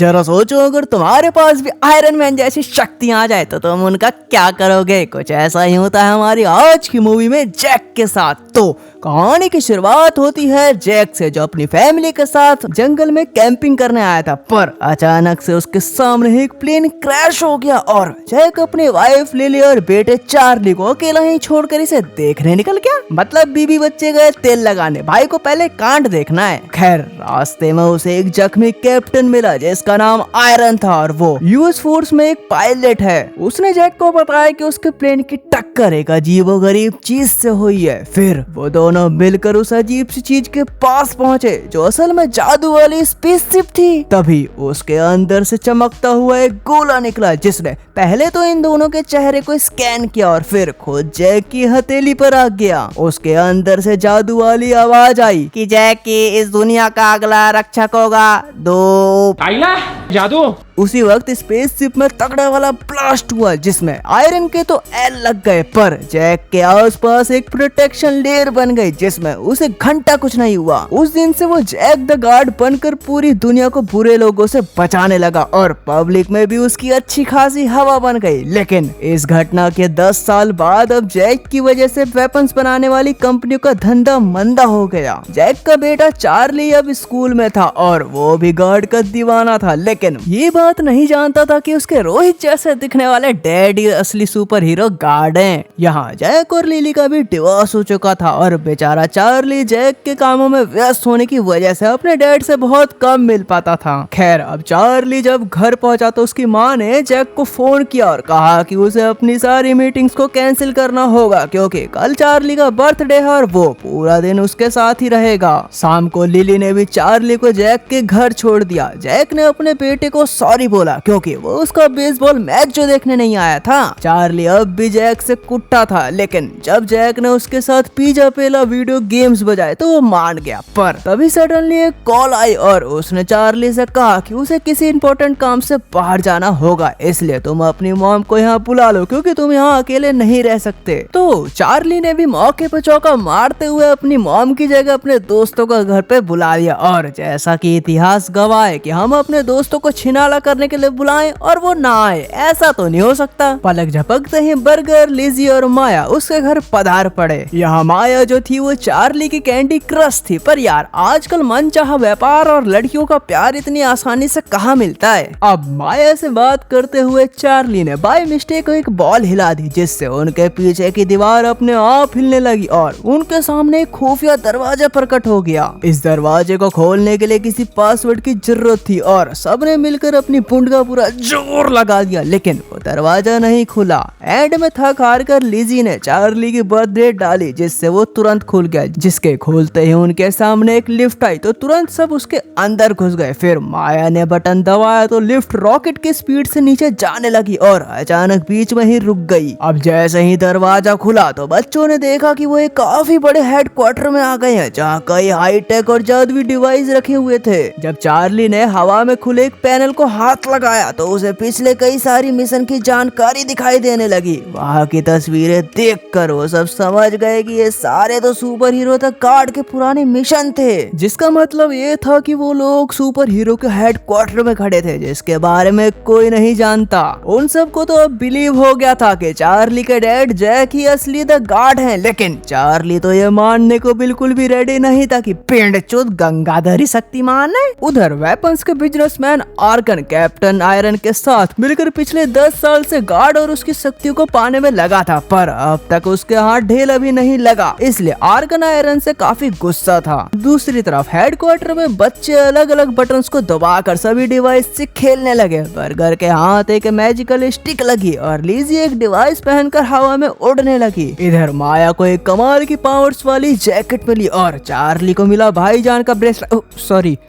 जरा सोचो अगर तुम्हारे पास भी आयरन मैन जैसी शक्तियां आ जाए तो तुम उनका क्या करोगे। कुछ ऐसा ही होता है हमारी आज की मूवी में जैक के साथ। तो कहानी की शुरुआत होती है जैक से, जो अपनी फैमिली के साथ जंगल में कैंपिंग करने आया था, पर अचानक से उसके सामने एक प्लेन क्रैश हो गया और जैक अपनी वाइफ लिली और बेटे चार्ली को अकेला ही छोड़कर इसे देखने निकल गया। मतलब बीबी बच्चे गए तेल लगाने, भाई को पहले कांड देखना है। खैर रास्ते में उसे एक जख्मी कैप्टन मिला जिसका नाम आयरन था और वो यूएस फोर्स में एक पायलट है। उसने जैक को बताया कि उसके प्लेन की टक्कर एक अजीबोगरीब चीज से हुई है। फिर वो दोनों मिलकर उस अजीब सी चीज के पास पहुंचे जो असल में जादू वाली स्पेसशिप थी। तभी उसके अंदर से चमकता हुआ एक गोला निकला जिसने पहले तो इन दोनों के चेहरे को स्कैन किया और फिर खुद जैक की हथेली पर आ गया। उसके अंदर से जादू वाली आवाज आई कि जैक की इस दुनिया का अगला रक्षक होगा। दो आइला जादू। उसी वक्त स्पेसशिप में तगड़ा वाला ब्लास्ट हुआ जिसमें आयरन के तो एल लग गए, पर जैक के आसपास एक प्रोटेक्शन लेयर बन गई जिसमें उसे घंटा कुछ नहीं हुआ। उस दिन से वो जैक द गार्ड बनकर पूरी दुनिया को बुरे लोगों से बचाने लगा और पब्लिक में भी उसकी अच्छी खासी हवा बन गई। लेकिन इस घटना के 10 साल बाद अब जैक की वजह से वेपन्स बनाने वाली कंपनियों का धंधा मंदा हो गया। जैक का बेटा चार्ली अब स्कूल में था और वो भी गार्ड का दीवाना था, लेकिन ये बात नहीं जानता था कि उसके रोहित जैसे दिखने वाले डैडी असली सुपर हीरो गार्ड हैं। यहाँ जैक और लिली का भी डिवोर्स हो चुका था और बेचारा चार्ली जैक के कामों में व्यस्त होने की वजह से अपने डैड से बहुत कम मिल पाता था। खैर अब चार्ली जब घर पहुंचा तो उसकी माँ ने जैक को फोन किया और कहा कि उसे अपनी सारी मीटिंग्स को कैंसिल करना होगा क्योंकि कल चार्ली का बर्थडे है और वो पूरा दिन उसके साथ ही रहेगा। शाम को लिली ने भी चार्ली को जैक के घर छोड़ दिया। जैक ने अपने बेटे को सॉरी बोला क्योंकि वो उसका बेसबॉल मैच जो देखने नहीं आया था। चार्ली अब भी जैक से कुट्टा था, लेकिन जब जैक ने उसके साथ पिज्जा पेला वीडियो गेम्स बजाए तो वो मान गया। पर तभी सडनली एक कॉल आई और उसने चार्ली से कहा कि उसे किसी इंपॉर्टेंट काम से बाहर जाना होगा, इसलिए तुम अपनी मॉम को यहाँ बुला लो क्योंकि तुम यहाँ अकेले नहीं रह सकते। तो चार्ली ने भी मौके पर चौका मारते हुए अपनी मॉम की जगह अपने दोस्तों को घर पे बुला लिया और जैसा कि इतिहास गवाह है कि हम अपने दोस्तों को छिनाला करने के लिए बुलाएं और वो ना आए, ऐसा तो नहीं हो सकता। पलक झपकते ही बर्गर, लिजी और माया उसके घर पधार पड़े। यहाँ माया जो थी वो चार्ली की कैंडी क्रश थी, पर यार आजकल मनचाहा व्यापार और लड़कियों का प्यार इतनी आसानी से कहाँ मिलता है। अब माया से बात करते हुए चार्ली ने बाय मिस्टेक एक बॉल हिला दी जिससे उनके पीछे की दीवार अपने आप हिलने लगी और उनके सामने एक खुफिया दरवाजा प्रकट हो गया। इस दरवाजे को खोलने के लिए किसी पासवर्ड की जरूरत थी और सबने मिलकर अपनी पुंड का पूरा जोर लगा दिया, लेकिन वो दरवाजा नहीं खुला। एंड में थक हार कर लिजी ने चार्ली की बर्थडे डाली जिससे वो तुरंत खुल गया, जिसके खोलते ही उनके सामने एक लिफ्ट आई तो तुरंत सब उसके अंदर घुस गए। फिर माया ने बटन दबाया तो लिफ्ट रॉकेट की स्पीड से नीचे जाने लगी और अचानक बीच में ही रुक गई। अब जैसे ही दरवाजा खुला तो बच्चों ने देखा कि वो एक काफी बड़े हेडक्वार्टर में आ गए हैं जहाँ कई हाईटेक और जादुई डिवाइस रखे हुए थे। जब चार्ली ने हवा में खुले एक पैनल को हाथ लगाया तो उसे पिछले कई सारी मिशन की जानकारी दिखाई देने लगी। वहाँ की तस्वीरें देखकर वो सब समझ गए कि ये सारे तो सुपर हीरो द गार्ड के पुराने मिशन थे, जिसका मतलब ये था कि वो लोग सुपर हीरो के हेडक्वार्टर में खड़े थे जिसके बारे में कोई नहीं जानता। उन सबको तो अब बिलीव हो गया था कि चार्ली के डैड जैक ही असली द गार्ड हैं, लेकिन चार्ली तो ये मानने को बिल्कुल भी रेडी नहीं था कि पेंडचोद गंगाधरी शक्तिमान है। उधर वेपन्स के बिजनेसमैन आर्गन कैप्टन आयरन के साथ मिलकर पिछले 10 साल से गार्ड और उसकी शक्तियों को पाने में लगा था, पर अब तक उसके हाथ ढेल अभी नहीं लगा, इसलिए आर्गन आयरन से काफी गुस्सा था। दूसरी तरफ हेडक्वार्टर में बच्चे अलग अलग बटन्स को दबाकर सभी डिवाइस से खेलने लगे। बर्गर के हाथ एक मैजिकल स्टिक लगी और लिजी एक डिवाइस पहनकर हवा में उड़ने लगी। इधर माया को एक कमाल की पावर्स वाली जैकेट मिली और चार्ली को मिला भाईजान का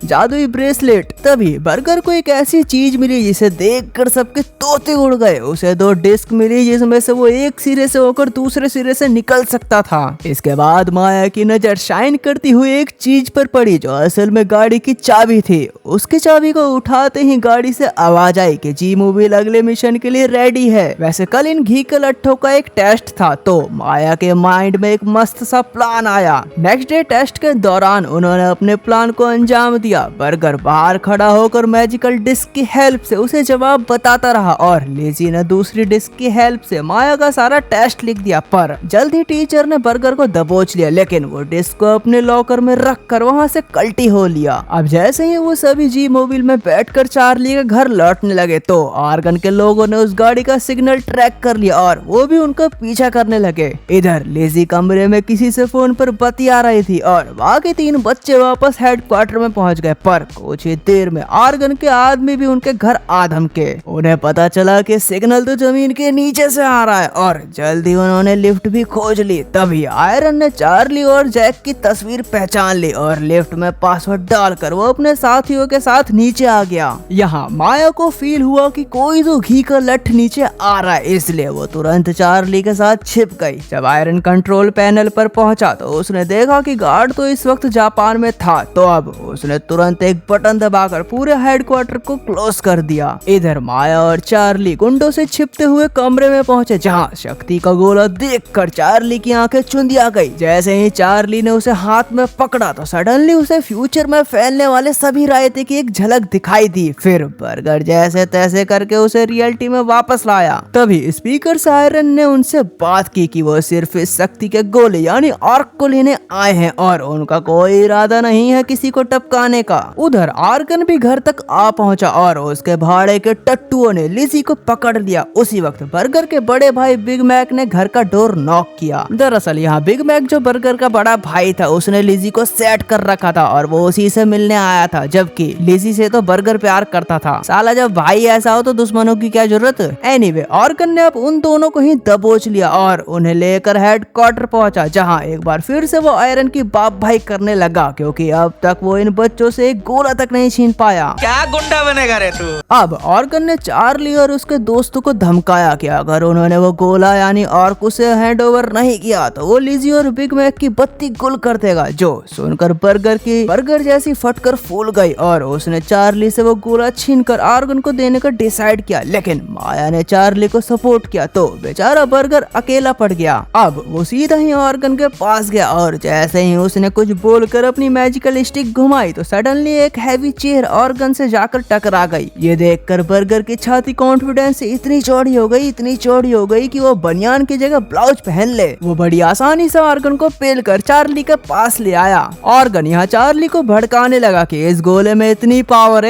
जादुई ब्रेसलेट। तभी बर्गर को एक ऐसी चीज मिली जिसे देखकर सबके तोते उड़ गए। उसे 2 डिस्क मिली जिसमें से वो एक सिरे से होकर दूसरे सिरे से निकल सकता था। इसके बाद माया की नजर शाइन करती हुई एक चीज पर पड़ी जो असल में गाड़ी की चाबी थी। उसकी चाबी को उठाते ही गाड़ी से आवाज आई कि जी मोबाइल अगले मिशन के लिए रेडी है। वैसे कल इन घी के लट्ठों का एक टेस्ट था तो माया के माइंड में एक मस्त सा प्लान आया। नेक्स्ट डे टेस्ट के दौरान उन्होंने अपने प्लान को अंजाम दिया। बर्गर बाहर खड़ा होकर मैजिकल डिस्क की हेल्प से उसे जवाब बताता रहा और लेजी ने दूसरी डिस्क की हेल्प से माया का सारा टेस्ट लिख दिया। पर जल्द ही टीचर ने बर्गर को दबोच लिया, लेकिन वो डिस्क को अपने लॉकर में रख कर वहाँ से कल्टी हो लिया। अब जैसे ही वो सभी जी मोबाइल में बैठकर चार्ली के घर लौटने लगे तो आर्गन के लोगों ने उस गाड़ी का सिग्नल ट्रैक कर लिया और वो भी उनका पीछा करने लगे। इधर लेजी कमरे में किसी से फोन पर बतिया रही थी और बाकी 3 बच्चे वापस हेडक्वार्टर में पहुंच गए। पर कुछ ही देर में आर्गन के आदमी भी उनके घर आ धमके। उन्हें पता चला कि सिग्नल तो जमीन के नीचे से आ रहा है और जल्दी उन्होंने लिफ्ट भी खोज ली। तभी आयरन ने चार्ली और जैक की तस्वीर पहचान ली और लिफ्ट में पासवर्ड डालकर वो अपने साथियों के साथ नीचे आ गया। यहाँ माया को फील हुआ कि कोई तो घी का लठ नीचे आ रहा है, इसलिए वो तुरंत चार्ली के साथ छिप गई। जब आयरन कंट्रोल पैनल पर पहुंचा तो उसने देखा कि गार्ड तो इस वक्त जापान में था, तो अब उसने तुरंत एक बटन दबाकर पूरे हेडक्वार्टर को क्लोज कर दिया। इधर माया और चार्ली गुंडों से छिपते हुए कमरे में पहुंचे जहां शक्ति का गोला देखकर चार्ली की आंखें चुंधिया गई। जैसे ही चार्ली ने उसे हाथ में पकड़ा तो सडनली उसे फ्यूचर में फैलने वाले सभी रायते की एक झलक दिखाई दी। फिर बर्गर जैसे तैसे करके उसे रियलिटी में वापस लाया। तभी स्पीकर से आयरन ने उनसे बात की कि वो सिर्फ इस शक्ति के गोले यानी आर्क को लेने आए हैं और उनका कोई इरादा नहीं है किसी को टपकाने का। उधर आर्गन भी घर तक आ पहुंचा और उसके भाड़े के टट्टुओं ने लिजी को पकड़ लिया। उसी वक्त बर्गर के बड़े भाई बिग मैक ने घर का डोर नॉक किया। दरअसल यहाँ बिग मैक जो बर्गर का बड़ा भाई था उसने लिजी को सेट कर रखा था और वो उसी से मिलने आया था, जबकि लिजी से तो बर्गर प्यार करता था। साला जब भाई ऐसा हो तो दुश्मनों की क्या जरूरत। एनीवे आर्गन ने अब उन दोनों को ही दबोच लिया और उन्हें लेकर हेडक्वार्टर पहुंचा जहां एक बार फिर से वो आयरन की बाप भाई करने लगा क्योंकि अब तक वो इन बच्चों से एक गोला तक नहीं छीन पाया। क्या गुंडा बनेगा रे तू। अब आर्गन ने चार्ली और उसके दोस्तों को धमकाया कि अगर उन्होंने वो गोला यानी आर्क उसे हैंड ओवर नहीं किया तो वो लिजी और बिग मैक की बत्ती गुल कर देगा। जो सुनकर बर्गर जैसी फटकर फूल गई और उसने चार्ली से वो गोला छीनकर आर्गन को देने का डिसाइड किया, लेकिन माया ने चार्ली को सपोर्ट किया तो बेचारा बर्गर अकेला पड़ गया। अब वो सीधा ही आर्गन के पास गया और जैसे ही उसने कुछ बोलकर अपनी मैजिकल स्टिक घुमाई तो सडनली एक हैवी चेयर आर्गन से जाकर टकरा गई। ये देखकर बर्गर की छाती कॉन्फिडेंस से इतनी चौड़ी हो गई कि वो बनियान की जगह ब्लाउज पहन ले। वो बड़ी आसानी से आर्गन को पेलकर चार्ली के पास ले आया। आर्गन यहाँ चार्ली को भड़काने लगा कि इस गोले में इतनी पावर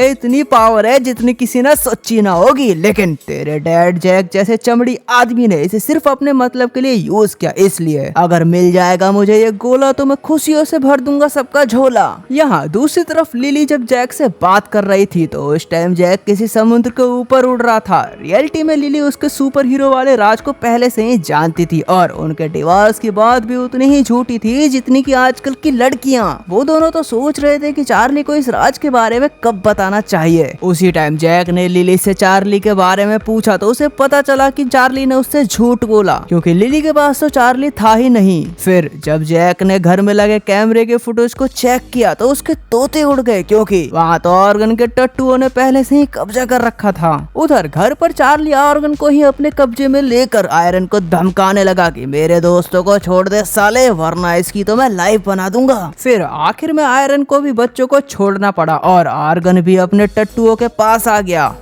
है जितनी किसी ने सोची ना होगी, लेकिन तेरे डैड जैक जैसे चमड़ी आदमी ने इसे सिर्फ अपने मतलब के लिए यूज किया, इसलिए अगर मिल जाएगा मुझे ये गोला तो मैं खुशियों से भर दूंगा सबका झोला। यहाँ दूसरी तरफ लिली जब जैक से बात कर रही थी तो उस टाइम जैक किसी समुद्र के ऊपर उड़ रहा था। रियलिटी में लिली उसके सुपर हीरो वाले राज को पहले से ही जानती थी और उनके डिवोर्स की बात भी उतनी ही झूठी थी जितनी कि आजकल की लड़कियां। वो दोनों तो सोच रहे थे कि चार्ली को इस राज के बारे में कब बताना चाहिए। उसी टाइम जैक ने लिली से चार्ली के बारे में पूछा तो उसे पता चला कि चार्ली ने उससे झूठ बोला क्योंकि लिली के पास तो चार्ली था ही नहीं। फिर जब जैक ने घर में लगे कैमरे के फुटेज को चेक किया तो उसके तोते उड़ गए क्योंकि वहाँ तो आर्गन के टट्टुओं ने पहले से ही कब्जा कर रखा था। उधर घर पर चार्ली आर्गन को ही अपने कब्जे में लेकर आयरन को धमकाने लगा कि मेरे दोस्तों को छोड़ दे साले, वरना इसकी तो मैं लाइव बना दूंगा। फिर आखिर में आयरन को भी बच्चों को छोड़ना पड़ा और आर्गन भी अपने टट्टुओं के पास आ गया।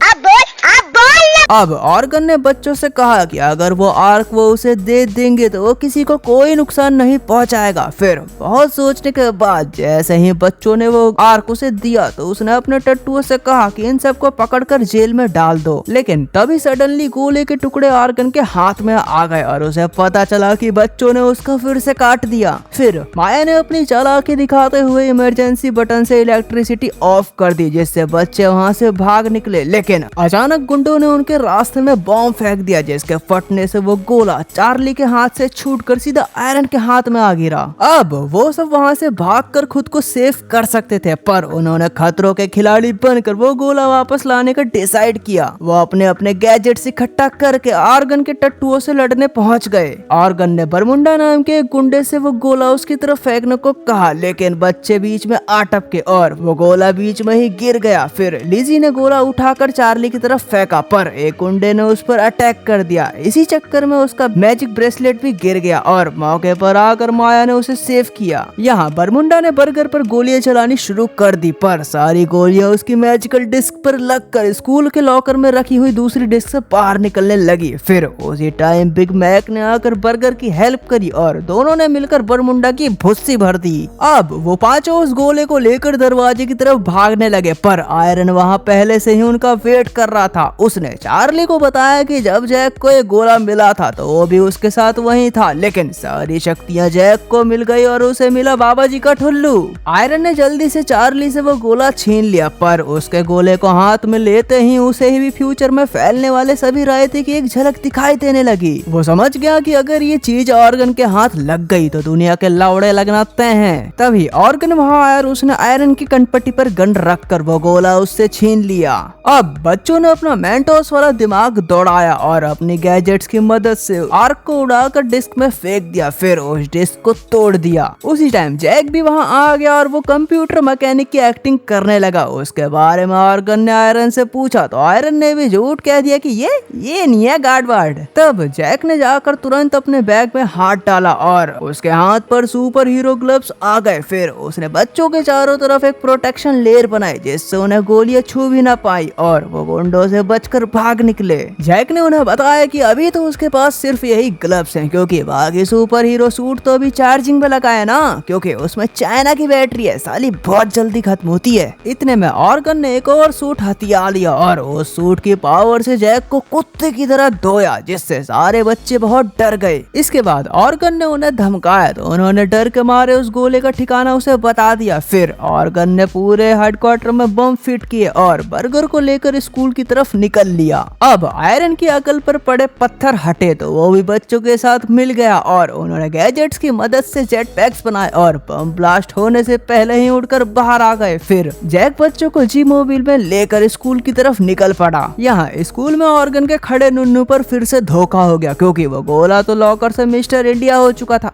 अब आर्गन ने बच्चों से कहा कि अगर वो आर्क वो उसे दे देंगे तो वो किसी को कोई नुकसान नहीं पहुंचाएगा। फिर बहुत सोचने के बाद जैसे ही बच्चों ने वो आर्क उसे दिया तो उसने अपने टट्टुओं से कहा कि इन सबको पकड़कर जेल में डाल दो, लेकिन तभी सडनली गोले के टुकड़े आर्गन के हाथ में आ गए और उसे पता चला कि बच्चों ने उसका फिर से काट दिया। फिर माया ने अपनी चालाकी दिखाते हुए इमरजेंसी बटन से इलेक्ट्रिसिटी ऑफ कर दी जिससे बच्चे वहाँ से भाग निकले, लेकिन अचानक गुंडों ने उनके रास्ते में बॉम्ब फेंक दिया, जिसके फटने से वो गोला चार्ली के हाथ से छूटकर सीधा आयरन के हाथ में आ गिरा। अब वो सब वहाँ से भागकर खुद को सेफ कर सकते थे, पर उन्होंने खतरों के खिलाड़ी बनकर वो गोला वापस लाने का डिसाइड किया। वो अपने अपने गैजेट्स इकट्ठा करके आर्गन के टट्टुओं से लड़ने पहुंच गए। आर्गन ने बरमुंडा नाम के एक गुंडे से वो गोला उसकी तरफ फेंकने को कहा, लेकिन बच्चे बीच में आ टपके और वो गोला बीच में ही गिर गया। फिर लिजी ने गोला उठाकर चार्ली की तरफ फेंका, पर एक गुंडे ने उस पर अटैक कर दिया। इसी चक्कर में उसका मैजिक ब्रेसलेट भी गिर गया और मौके पर आकर माया ने उसे सेव किया। यहाँ बरमुंडा ने बर्गर पर गोलियां चलानी शुरू कर दी, पर सारी गोलियां उसकी मैजिकल डिस्क पर लगकर स्कूल के लॉकर में रखी हुई दूसरी डिस्क से बाहर निकलने लगी। फिर उसी टाइम बिग मैक ने आकर बर्गर की हेल्प करी और दोनों ने मिलकर बरमुंडा की भुस्सी भर दी। अब वो पांचों उस गोले को लेकर दरवाजे की तरफ भागने लगे, पर आयरन वहाँ पहले से ही उनका वेट कर रहा था। उसने चार्ली को बताया कि जब जैक को एक गोला मिला था तो वो भी उसके साथ वहीं था, लेकिन सारी शक्तियां जैक को मिल गई और उसे मिला बाबा जी का ठुल्लू। आयरन ने जल्दी से चार्ली से वो गोला छीन लिया, पर उसके गोले को हाथ में लेते ही उसे भी फ्यूचर में फैलने वाले सभी रायते की एक झलक दिखाई देने लगी। वो समझ गया कि अगर ये चीज ऑर्गन के हाथ लग गई तो दुनिया के लौड़े लगना तय हैं। तभी ऑर्गन वहाँ आया और उसने आयरन की कनपट्टी पर गन रखकर वो गोला उससे छीन लिया। अब बच्चों ने अपना मेंटोस वाला दिमाग दौड़ाया और अपनी गैजेट्स की मदद से आर्क को उड़ाकर डिस्क में फेंक दिया, फिर उस डिस्क को तोड़ दिया। उसी टाइम जैक भी वहाँ आ गया और वो कंप्यूटर मैकेनिक की एक्टिंग करने लगा। उसके बारे में ऑर्गन ने आयरन से पूछा तो आयरन ने भी झूठ कह दिया कि ये नहीं है गार्ड वार्ड। तब जैक ने जाकर तुरंत अपने बैग में हाथ डाला और उसके हाथ पर सुपर हीरो ग्लव्स आ गए। फिर उसने बच्चों के चारों तरफ एक प्रोटेक्शन लेयर बनाई, जिससे उन्हें गोलियां छू भी ना पाई और वो गुंडों से बचकर भाग निकले। जैक ने उन्हें बताया कि अभी तो उसके पास सिर्फ यही ग्लव्स हैं, क्योंकि बाकी सुपर हीरो सूट तो अभी चार्जिंग पे लगा है ना, क्योंकि उसमें चाइना की बैटरी है, साली बहुत जल्दी खत्म होती है। इतने में ऑर्गन ने एक और सूट हथिया लिया और उस सूट की पावर से जैक को कुत्ते की तरह धोया, जिससे सारे बच्चे बहुत डर गए। इसके बाद ऑर्गन ने उन्हें धमकाया तो उन्होंने डर के मारे उस गोले का ठिकाना उसे बता दिया। फिर ऑर्गन ने पूरे हेडक्वार्टर में बम फिट किए और बर्गर को लेकर स्कूल की तरफ निकल लिया। अब आयरन की अकल पर पड़े पत्थर हटे तो वो भी बच्चों के साथ मिल गया और उन्होंने गैजेट्स की मदद से जेट पैक्स बनाए और बम ब्लास्ट होने से पहले ही उड़कर बाहर आ गए। फिर जैक बच्चों को जी मोबाइल में लेकर स्कूल की तरफ निकल पड़ा। यहाँ स्कूल में ऑर्गन के खड़े नुन्नू पर फिर से धोखा हो गया, क्योंकि वो गोला तो लॉकर से मिस्टर इंडिया हो चुका था,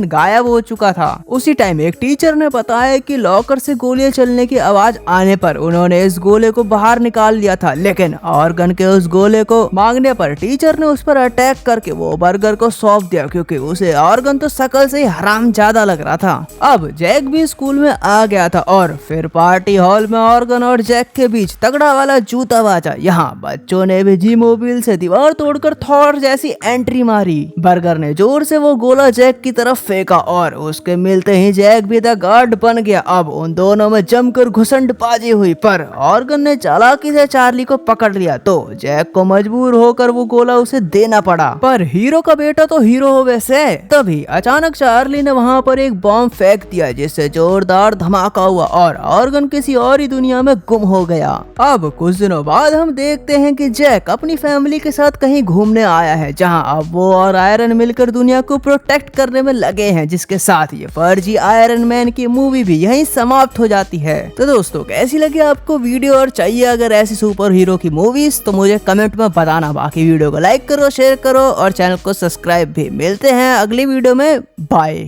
गायब हो चुका था। उसी टाइम एक टीचर ने बताया कि लॉकर से गोलियां चलने की आवाज आने पर उन्होंने इस गोले को बाहर निकाल लिया था, लेकिन ऑर्गन के उस गोले को मांगने पर टीचर ने उस पर अटैक करके वो बर्गर को सौंप दिया, क्योंकि उसे ऑर्गन तो शकल से ही हराम ज्यादा लग रहा था। अब जैक भी स्कूल में आ गया था और फिर पार्टी हॉल में ऑर्गन और जैक के बीच तगड़ा वाला जूता बाजा। यहाँ बच्चों ने भी जी मोबाइल से दीवार तोड़कर थॉर जैसी एंट्री मारी। बर्गर ने जोर से वो गोला जैक की तरफ फेंका और उसके मिलते ही जैक भी द गार्ड बन गया। अब उन दोनों में जमकर घुसंडबाजी हुई, पर ऑर्गन ने चालाकी से चार्ली को पकड़ लिया तो जैक को मजबूर होकर वो गोला उसे देना पड़ा। पर हीरो का बेटा तो हीरो हो वैसे। तभी अचानक चार्ली ने वहाँ पर एक बॉम्ब फेंक दिया, जिससे जोरदार धमाका हुआ और ऑर्गन किसी और ही दुनिया में गुम हो गया। अब कुछ दिनों बाद हम देखते हैं कि जैक अपनी फैमिली के साथ कहीं घूमने आया है, जहां अब वो और आयरन मिलकर दुनिया को प्रोटेक्ट करने में लगे हैं, जिसके साथ ये फर्जी आयरन मैन की मूवी भी यहीं समाप्त हो जाती है। तो दोस्तों कैसी लगी आपको वीडियो, और चाहिए अगर ऐसी सुपर हीरो की मूवीज तो मुझे कमेंट में बताना। बाकी वीडियो को लाइक करो, शेयर करो और चैनल को सब्सक्राइब भी। मिलते हैं अगली वीडियो में, बाय।